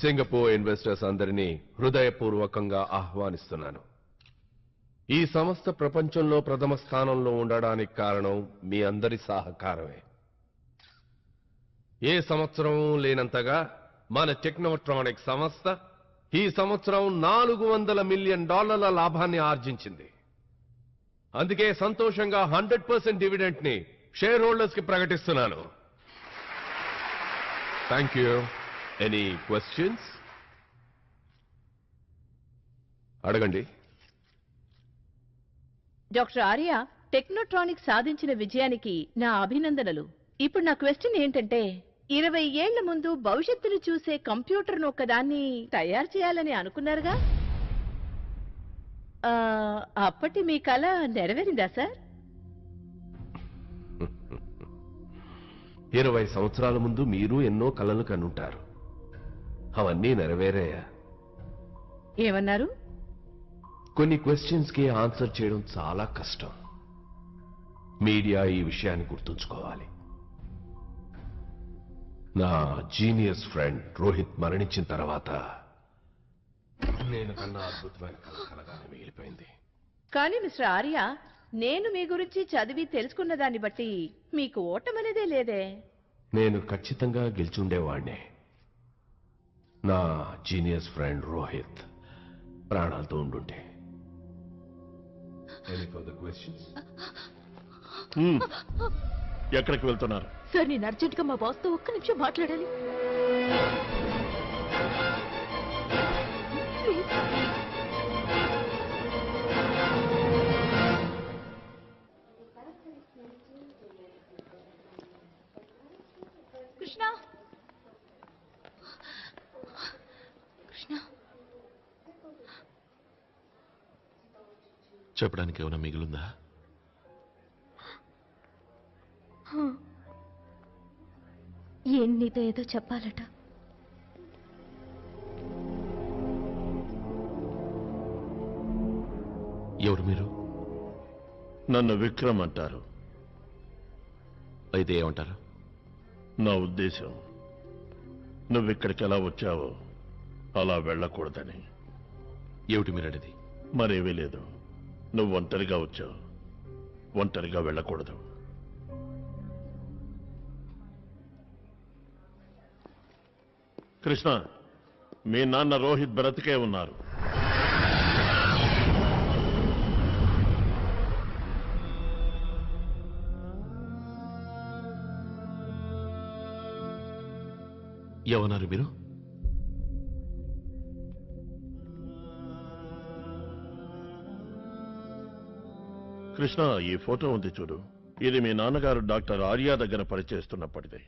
Singapore investors అందరినీ హృదయపూర్వకంగా ఆహ్వానిస్తున్నాను. ఈ సంస్థ ప్రపంచంలో ప్రథమ స్థానంలో ఉండడానికి కారణం మీ అందరి సహకారమే. ఏ సంవత్సరం లేనంతగా మన టెక్నోట్రానిక్ సంస్థ ఈ సంవత్సరం $400 మిలియన్ లాభాన్ని ఆర్జించింది. అందుకే సంతోషంగా 100% డివిడెంట్ ని షేర్ హోల్డర్స్ కి ప్రకటిస్తున్నాను. Thank you. Any questions? అడగండి. డాక్టర్ ఆర్య, టెక్నోట్రానిక్ సాధించిన విజయానికి నా అభినందనలు. ఇప్పుడు నా క్వశ్చన్ ఏంటంటే, 20 ఏళ్ల ముందు భవిష్యత్తును చూసే కంప్యూటర్ను ఒక్కదాన్ని తయారు చేయాలని అనుకున్నారుగా, అప్పటి మీ కల నెరవేరిందా సార్? 20 సంవత్సరాల ముందు మీరు ఎన్నో కలలు కనుంటారు. అవన్నీ నెరవేరాయా? ఏమన్నారు? కొన్ని క్వశ్చన్స్ కి ఆన్సర్ చేయడం చాలా కష్టం. మీడియా ఈ విషయాన్ని గుర్తుంచుకోవాలి. నా జీనియస్ ఫ్రెండ్ రోహిత్ మరణించిన తర్వాత నేను కన్నా అద్భుతమైన కలగానే మిగిలిపోయింది. కానీ మిస్టర్ ఆర్య, నేను మీ గురించి చదివి తెలుసుకున్న దాన్ని బట్టి మీకు ఓటమనేదే లేదే. నేను ఖచ్చితంగా గెలిచుండేవాణ్ణే. నా జీనియస్ ఫ్రెండ్ రోహిత్ ప్రాణాలతో ఉండుంటే. ఎక్కడికి వెళ్తున్నారు సార్? నేను అర్జెంట్గా మా బాస్తో ఒక్క నిమిషం మాట్లాడాలి. కృష్ణ, కృష్ణ, చెప్పడానికి ఏమైనా మిగిలిందా? నీతో ఏదో చెప్పాలట. ఎవరు మీరు? నన్ను విక్రమ్ అంటారు. అయితే ఏమంటారు? నా ఉద్దేశం, నువ్విక్కడికి ఎలా వచ్చావో అలా వెళ్ళకూడదని. ఏమిటి మీరనేది? మరేమీ లేదు. నువ్వు ఒంటరిగా వచ్చావు, ఒంటరిగా వెళ్ళకూడదు. కృష్ణ, మీ నాన్న రోహిత్ బ్రతికే ఉన్నారు. ఏమన్నారు మీరు? కృష్ణ, ఈ ఫోటో ఉంది చూడు. ఇది మీ నాన్నగారు డాక్టర్ ఆర్య దగ్గర పనిచేస్తున్నప్పటిదే.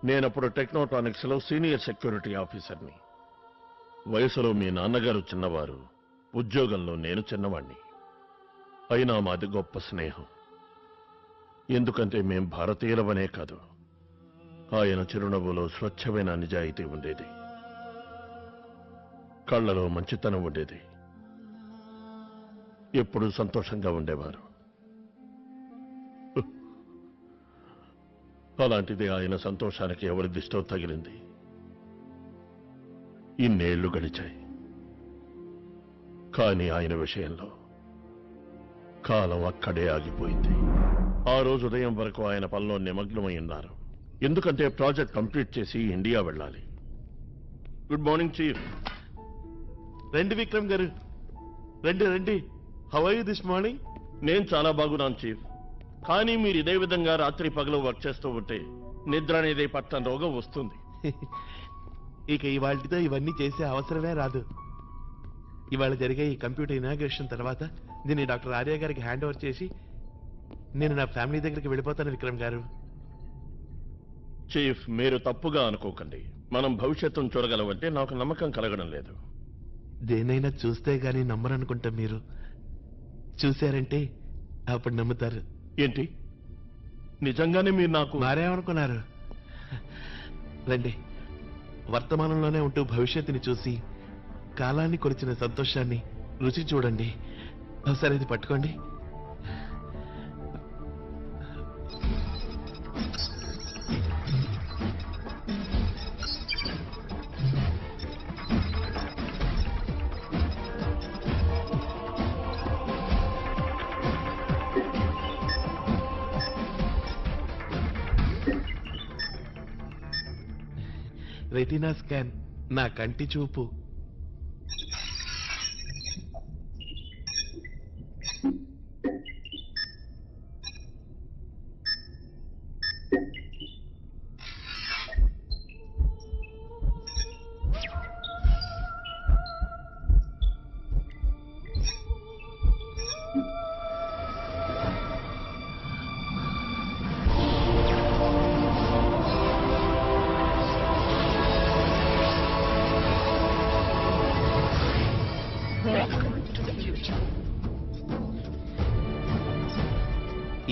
నేనప్పుడు టెక్నోట్రానిక్స్ లో సీనియర్ సెక్యూరిటీ ఆఫీసర్ని. వయసులో మీ నాన్నగారు చిన్నవారు, ఉద్యోగంలో నేను చిన్నవాణ్ణి. అయినా మాది గొప్ప స్నేహం. ఎందుకంటే మేం భారతీయులవనే కాదు, ఆయన చిరునవ్వులో స్వచ్ఛమైన నిజాయితీ ఉండేది, కళ్ళలో మంచితనం ఉండేది, ఎప్పుడూ సంతోషంగా ఉండేవారు. అలాంటిది ఆయన సంతోషానికి ఎవరి దిష్టో తగిలింది. ఇన్నేళ్లు గడిచాయి, కానీ ఆయన విషయంలో కాలం అక్కడే ఆగిపోయింది. ఆ రోజు ఉదయం వరకు ఆయన పనిలో నిమగ్నమై ఉన్నారు. ఎందుకంటే ప్రాజెక్ట్ కంప్లీట్ చేసి ఇండియా వెళ్ళాలి. Good morning chief. రండి విక్రమ్ గారు, రండి రండి. How are you this morning? నేను చాలా బాగున్నాను చీఫ్. కానీ మీరు ఇదే విధంగా రాత్రి పగలు వర్క్ చేస్తూ ఉంటే నిద్ర అనేది పట్టని రోగం వస్తుంది. ఇక ఇవాళతో ఇవన్నీ చేసే అవసరమే రాదు. ఇవాళ జరిగే ఈ కంప్యూటర్ ఇనాగ్రేషన్ తర్వాత దీన్ని డాక్టర్ ఆర్య గారికి హ్యాండ్ ఓవర్ చేసి నేను నా ఫ్యామిలీ దగ్గరికి వెళ్ళిపోతాను విక్రమ్ గారు. చీఫ్, మీరు తప్పుగా అనుకోకండి. మనం భవిష్యత్తును చూడగలమంటే నాకు నమ్మకం కలగడం లేదు. దేనైనా చూస్తే గానీ నమ్మరనుకుంటా. మీరు చూశారంటే అప్పుడు నమ్ముతారు. ఏంటి, నిజంగానే మీరు నాకు మారేమనుకున్నారు? రండి, వర్తమానంలోనే ఉంటూ భవిష్యత్తుని చూసి కాలాన్ని కొలిచిన సంతోషాన్ని రుచి చూడండి. ఒకసారి ఇది పట్టుకోండి. రెటీనా స్కాన్, నా కంటి చూపు.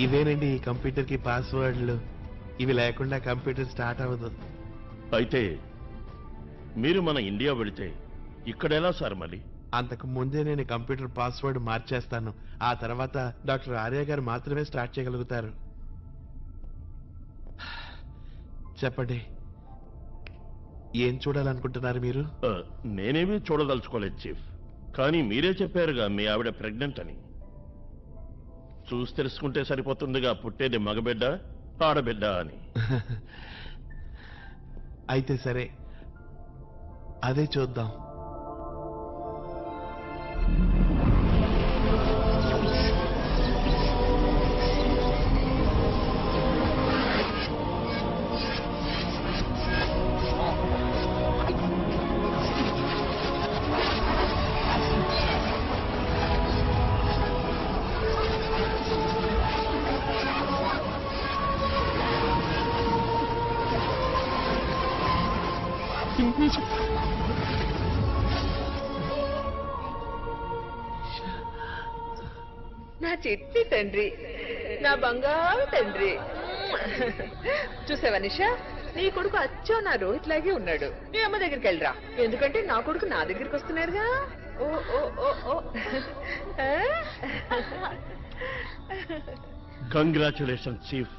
ఇవేనండి ఈ కంప్యూటర్ కి పాస్వర్డ్లు. ఇవి లేకుండా కంప్యూటర్ స్టార్ట్ అవ్వదు. అయితే మీరు మన ఇండియా వెళితే ఇక్కడెలా సార్ మళ్ళీ? అంతకు ముందే నేను కంప్యూటర్ పాస్వర్డ్ మార్చేస్తాను. ఆ తర్వాత డాక్టర్ ఆర్య గారు మాత్రమే స్టార్ట్ చేయగలుగుతారు. చెప్పండి, ఏం చూడాలనుకుంటున్నారు మీరు? నేనేమీ చూడదలుచుకోలేదు చీఫ్. కానీ మీరే చెప్పారుగా మీ ఆవిడ ప్రెగ్నెంట్ అని. చూసి తెలుసుకుంటే సరిపోతుందిగా పుట్టేది మగబిడ్డ ఆడబిడ్డ అని. అయితే సరే, అదే చూద్దాం. నా చిట్టి తండ్రి, నా బంగారు తండ్రి. చూసావా నిషా, నీ కొడుకు అచ్చో నా రోహిత్ లాగే ఉన్నాడు. నీ అమ్మ దగ్గరికి వెళ్ళరా, ఎందుకంటే నా కొడుకు నా దగ్గరికి వస్తున్నారుగా. ఓ ఓ ఓ ఓ. Congratulation chief.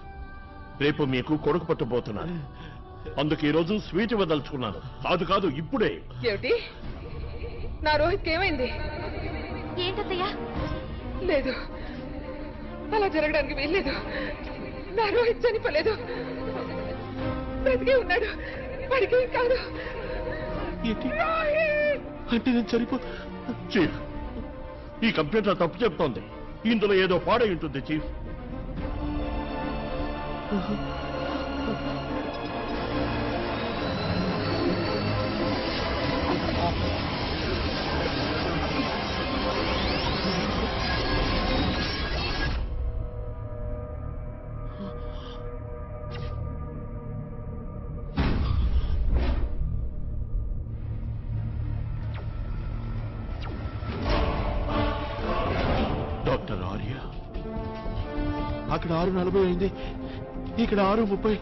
రేపు మీకు కొడుకు పట్టబోతున్నాను. అందుకు ఈ రోజు స్వీట్ ఇవ్వదలుచుకున్నాను. కాదు కాదు, ఇప్పుడే. ఏమిటి, నా రోహిత్ ఏమైంది? ఏంటత్తయ్యా? లేదు, అలా జరగడానికి వీల్లేదు. నా రోహిత్ చనిపోలేదు, బ్రతికే ఉన్నాడు. వాడికి ఏం కాదు. ఏంటి? అంటే నేను సరిపో. చీఫ్, ఈ కంప్యూటర్ తప్పు చెప్తోంది. ఇందులో ఏదో పాడై ఉంటుంది చీఫ్. డాక్టర్ ఆర్య, అక్కడ 6:40 అయింది, ఇక్కడ 6:30.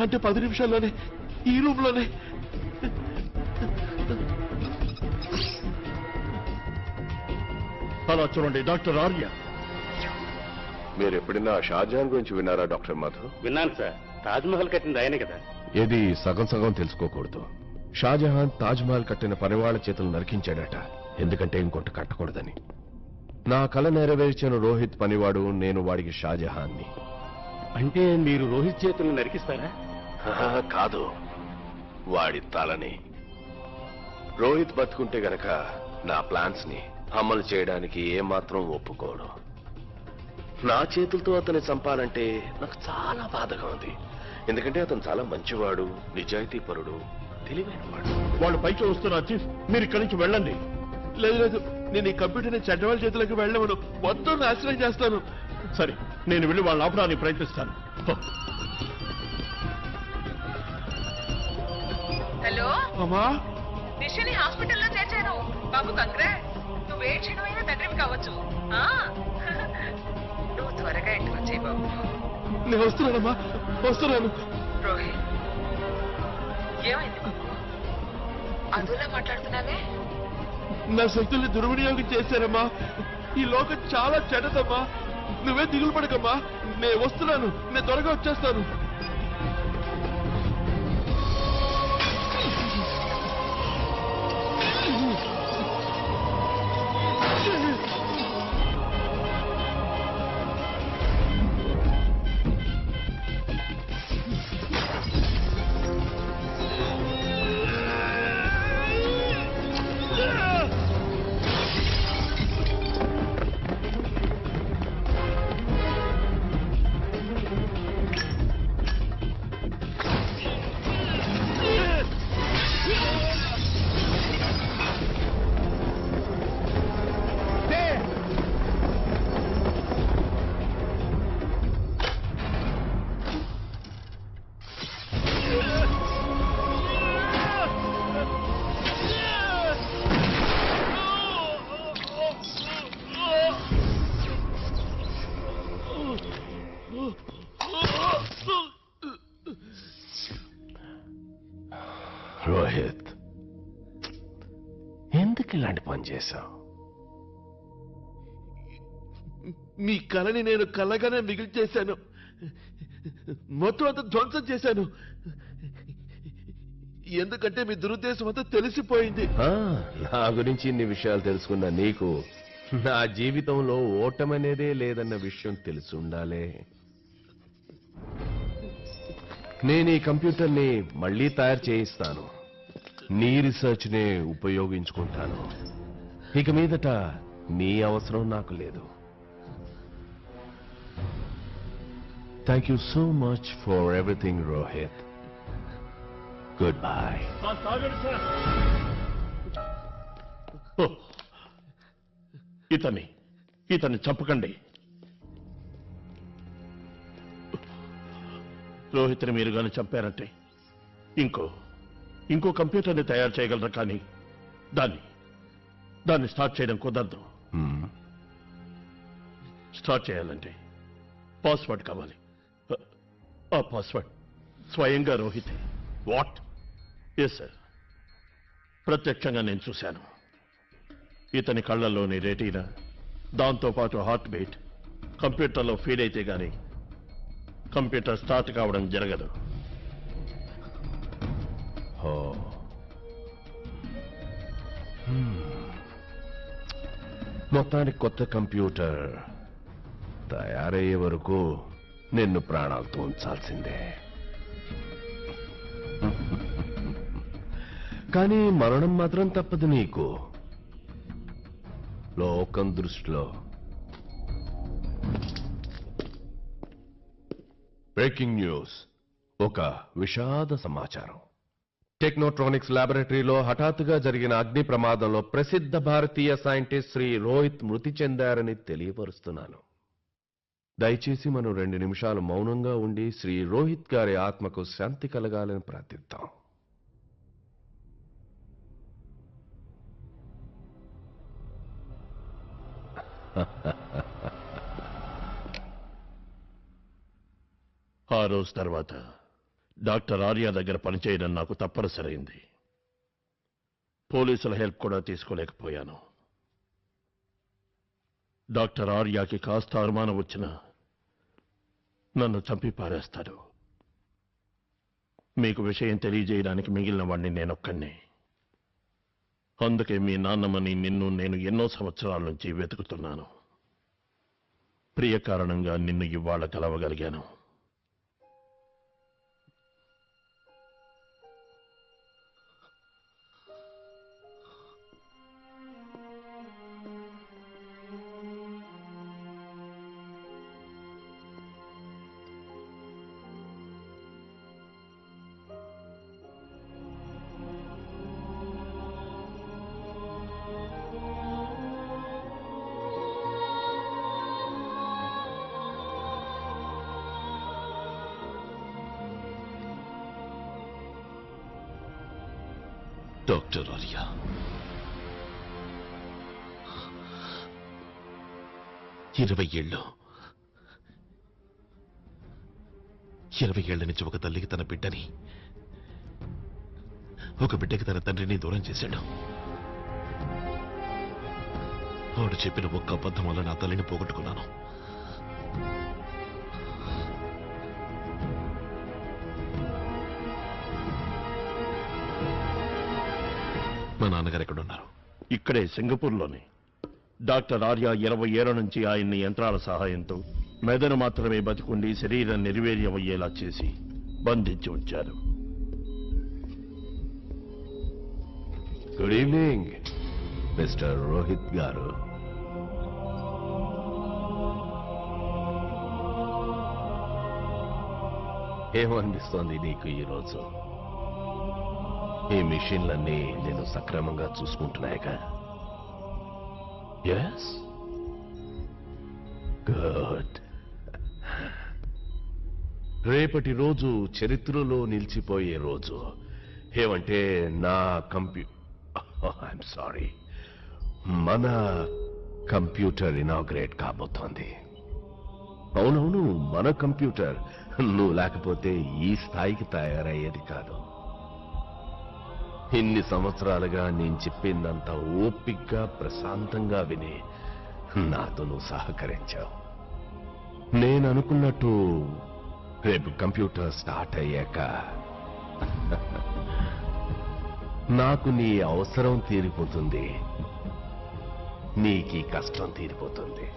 అంటే 10 నిమిషాల్లోనే ఈ రూమ్ లోనే. అలా చూడండి డాక్టర్ ఆర్య. మీరు ఎప్పుడైనా షాజహాన్ గురించి విన్నారా డాక్టర్ మధు? విన్నాను సార్. తాజ్మహల్ కట్టింది ఆయనే కదా. ఏది సగం సగం తెలుసుకోకూడదు. షాజహాన్ తాజ్మహల్ కట్టిన పనివాళ్ల చేతులు నరికించాడట, ఎందుకంటే ఇంకొంట కట్టకూడదని. నా కల నెరవేర్చిన రోహిత్ పనివాడు, నేను వాడికి షాజహాన్ని. అంటే మీరు రోహిత్ చేతులను నరికిస్తారా? కాదు, వాడి తలని. రోహిత్ బతుకుంటే గనక నా ప్లాన్స్ ని అమలు చేయడానికి ఏమాత్రం ఒప్పుకోడు. నా చేతులతో అతన్ని చంపాలంటే నాకు చాలా బాధగా ఉంది. ఎందుకంటే అతను చాలా మంచివాడు, నిజాయితీపరుడు, తెలివైనవాడు. వాళ్ళు పైకి వస్తున్నారు చీఫ్. మీరు ఇక్కడి నుంచి వెళ్ళండి. లేదు లేదు, నేను ఈ కంప్యూటర్ని చెడ్డవాళ్ళ చేతులకు వెళ్ళవను. మొత్తం నాశనం చేస్తాను. సరే, నేను వెళ్ళి వాళ్ళని ఆపడానికి ప్రయత్నిస్తాను. హలో, అమ్మా, నిషని హాస్పిటల్లో చేర్చాను. బాబు కంగ్రా, నువ్వే క్షణమైనా తండ్రివి కావచ్చు. నువ్వు త్వరగా ఇంటికి వచ్చేయి బాబు. నేను వస్తున్నానమ్మా, వస్తున్నాను. రోహిత్, ఏమైంది బాబు? అదులా మాట్లాడుతున్నావే? నా శక్తుల్ని దుర్వినియోగం చేశారమ్మా. ఈ లోకం చాలా చెడ్డదమ్మా. నువ్వే దిగులు పడకమ్మా, నేను వస్తున్నాను. నేను త్వరగా వచ్చేస్తాను. రోహిత్, ఎందుకు ఇలాంటి పని చేశావు? మీ కళని నేను కళ్ళగానే మిగిల్చేశాను. మొత్తం అంతా ధ్వంసం చేశాను. ఎందుకంటే మీ దురుద్దేశం అంతా తెలిసిపోయింది. నా గురించి ఇన్ని విషయాలు తెలుసుకున్న నీకు నా జీవితంలో ఓటమనేదే లేదన్న విషయం తెలిసి ఉండాలే. నేను ఈ కంప్యూటర్ని మళ్ళీ తయారు చేయిస్తాను. నీ రీసెర్చ్ నే ఉపయోగించుకుంటాను. ఇక మీదట నీ అవసరం నాకు లేదు. Thank you so much for everything Rohit. Good bye. ఇతన్ని చంపకండి. రోహిత్ని మీరు గాని చంపారంటే ఇంకో కంప్యూటర్ని తయారు చేయగలరు, కానీ దాన్ని స్టార్ట్ చేయడం కుదరదు. స్టార్ట్ చేయాలంటే పాస్వర్డ్ కావాలి. ఆ పాస్వర్డ్ స్వయంగా రోహిత్. వాట్? ఎస్ సార్, ప్రత్యక్షంగా నేను చూశాను. ఇతని కళ్ళల్లోని రెటీనా, దాంతోపాటు హార్ట్ బీట్ కంప్యూటర్లో ఫీడ్ అయితే గాని కంప్యూటర్ స్టార్ట్ కావడం జరగదు. మొత్తానికి కొత్త కంప్యూటర్ తయారయ్యే వరకు నిన్ను ప్రాణాలతో ఉంచాల్సిందే. కానీ మరణం మాత్రం తప్పదు నీకు. లోకం దృష్టిలో. బ్రేకింగ్ న్యూస్, ఒక విషాద సమాచారం. టెక్నోట్రానిక్స్ ల్యాబొరేటరీలో హఠాత్తుగా జరిగిన అగ్ని ప్రమాదంలో ప్రసిద్ధ భారతీయ సైంటిస్ట్ శ్రీ రోహిత్ మృతి చెందారని తెలియపరుస్తున్నాను. దయచేసి మనం 2 నిమిషాలు మౌనంగా ఉండి శ్రీ రోహిత్ గారి ఆత్మకు శాంతి కలగాలని ప్రార్థిద్దాం. ఆ రోజు తర్వాత డాక్టర్ ఆర్య దగ్గర పనిచేయడం నాకు తప్పనిసరైంది. పోలీసుల హెల్ప్ కూడా తీసుకోలేకపోయాను. డాక్టర్ ఆర్యాకి కాస్త అనుమానం వచ్చినా నన్ను చంపి పారేస్తాడు. మీకు విషయం తెలియజేయడానికి మిగిలిన వాడిని నేనొక్కడినే. అందుకే మీ నాన్నమ్మని నేను ఎన్నో సంవత్సరాల నుంచి వెతుకుతున్నాను. ప్రియ కారణంగా నిన్ను ఇవాళ కలవగలిగాను. డాక్టర్ ఆర్య, 20 ఏళ్ల నుంచి ఒక తల్లికి తన బిడ్డని, ఒక బిడ్డకి తన తండ్రిని దూరం చేశాడు. వాడు చెప్పిన ఒక్క అబద్ధం వల్ల నా తల్లిని పోగొట్టుకున్నాను. మా నాన్నగారు ఎక్కడున్నారు? ఇక్కడే సింగపూర్లోనే. డాక్టర్ ఆర్య 20 ఏళ్ల నుంచి ఆయన్ని యంత్రాల సహాయంతో మెదడు మాత్రమే బతికుండి శరీరం నిర్వీర్యమయ్యేలా చేసి బంధించి ఉంచారు. గుడ్ ఈవినింగ్ మిస్టర్ రోహిత్ గారు. ఏమనిపిస్తోంది నీకు ఈరోజు? ఈ మిషన్లన్నీ నేను సక్రమంగా చూసుకుంటున్నాయిగా? Yes, good. రేపటి రోజు చరిత్రలో నిలిచిపోయే రోజు. ఏమంటే నా ఐఎమ్ సారీ, మన కంప్యూటర్ ఇనాగ్రేట్ కాబోతోంది. అవునవును, మన కంప్యూటర్. నువ్వు లేకపోతే ఈ స్థాయికి తయారయ్యేది కాదు. ఇన్ని సంవత్సరాలుగా నేను చెప్పిందంతా ఓపిగ్గా ప్రశాంతంగా విని నాతో నువ్వు సహకరించావు. నేను అనుకున్నట్టు రేపు కంప్యూటర్ స్టార్ట్ అయ్యాక నాకు నీ అవసరం తీరిపోతుంది, నీకీ కష్టం తీరిపోతుంది.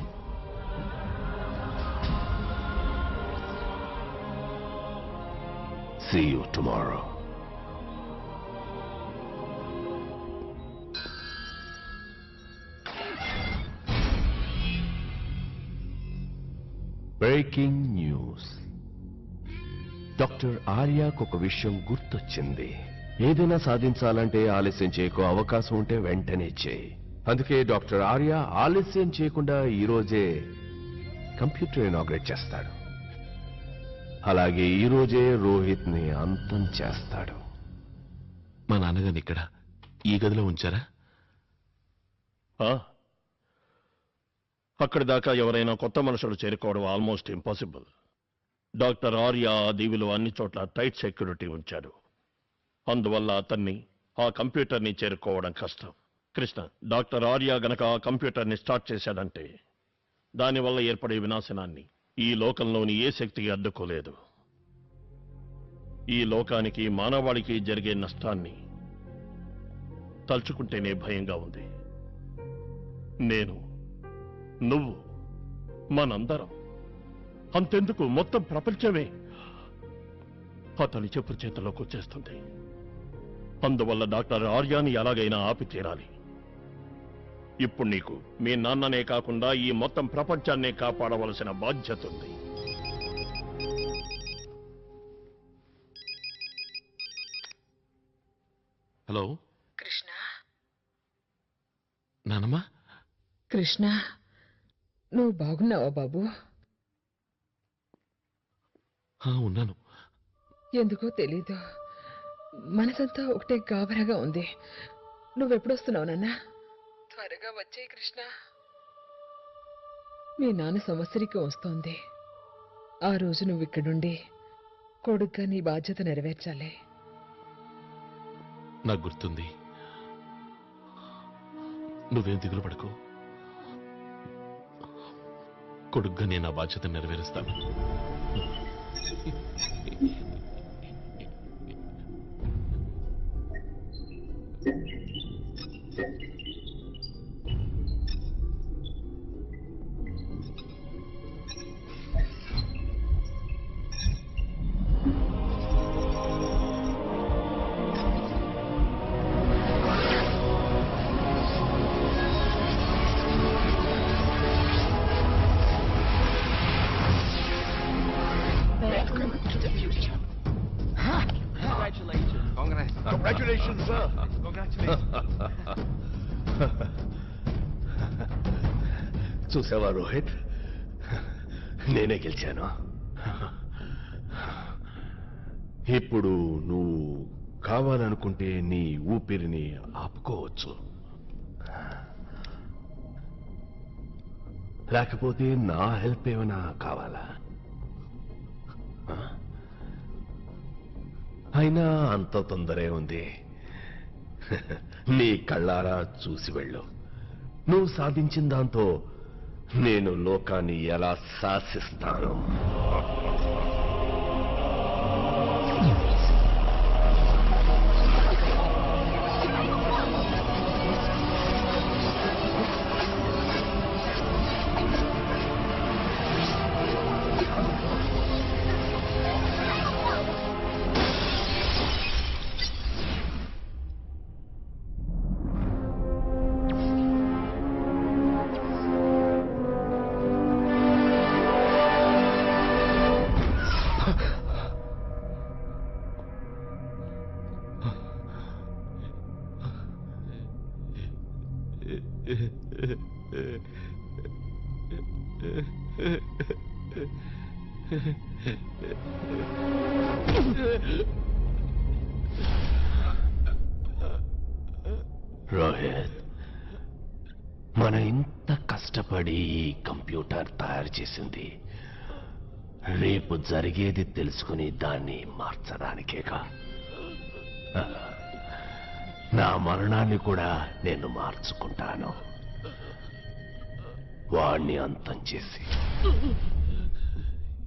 See you tomorrow. Breaking news. Doctor ఆర్యాకు ఒక విషయం గుర్తొచ్చింది. ఏదైనా సాధించాలంటే ఆలస్యం చేయకు, అవకాశం ఉంటే వెంటనే చేయి. అందుకే డాక్టర్ ఆర్య ఆలస్యం చేయకుండా ఈ రోజే కంప్యూటర్ ఇనాగ్రేట్ చేస్తాడు. అలాగే ఈ రోజే రోహిత్ ని అంతం చేస్తాడు. మా నాన్నగారిని ఇక్కడ ఈ గదిలో ఉంచారా? అక్కడి దాకా ఎవరైనా కొత్త మనుషులు చేరుకోవడం ఆల్మోస్ట్ ఇంపాసిబుల్. డాక్టర్ ఆర్య ఆ దీవిలో అన్ని చోట్ల టైట్ సెక్యూరిటీ ఉంచాడు. అందువల్ల అతన్ని ఆ కంప్యూటర్ని చేరుకోవడం కష్టం. కృష్ణ, డాక్టర్ ఆర్య గనక ఆ కంప్యూటర్ని స్టార్ట్ చేశాడంటే దానివల్ల ఏర్పడే వినాశనాన్ని ఈ లోకంలోని ఏ శక్తి అడ్డుకోలేదు. ఈ లోకానికి మానవాళికి జరిగే నష్టాన్ని తలుచుకుంటేనే భయంగా ఉంది. నేను, నువ్వు, మనందరం, అంతెందుకు మొత్తం ప్రపంచమే అతని చెప్పు చేతుల్లోకి వచ్చేస్తుంది. అందువల్ల డాక్టర్ ఆర్యాని ఎలాగైనా ఆపి తీరాలి. ఇప్పుడు నీకు మీ నాన్ననే కాకుండా ఈ మొత్తం ప్రపంచాన్నే కాపాడవలసిన బాధ్యత ఉంది. హలో కృష్ణ. నానమ్మా. కృష్ణ, నువ్వు బాగున్నావా బాబు? ఉన్నాను. ఎందుకో తెలీదు, మనసంతా ఒకటే గాబరాగా ఉంది. నువ్వెప్పుడొస్తున్నావు నాన్నా? త్వరగా వచ్చే కృష్ణ. మీ నాన్న సంవత్సరికం వస్తోంది. ఆ రోజు నువ్వు ఇక్కడుండి కొడుగ్గా నీ బాధ్యత నెరవేర్చాలి. నాకు గుర్తుంది. నువ్వేం దిగులు పడకు. కొడుగ్గా నేను ఆ బాధ్యత నెరవేరుస్తాను. Congratulations, sir. చూసావా రోహిత్, నేనే గెలిచాను. ఇప్పుడు నువ్వు కావాలనుకుంటే నీ ఊపిరిని ఆపుకోవచ్చు, లేకపోతే నా హెల్ప్ ఏమైనా కావాలా? అయినా అంత తొందరే ఉంది. నీ కళ్ళారా చూసి వెళ్ళు. నువ్వు సాధించిన దాంతో నేను లోకాన్ని ఎలా శాసిస్తాను. రోహిత్, మనం ఇంత కష్టపడి ఈ కంప్యూటర్ తయారు చేసింది రేపు జరిగేది తెలుసుకుని దాన్ని మార్చడానికేగా. నా మరణాన్ని కూడా నేను మార్చుకుంటాను, వాణ్ణి అంతం చేసి.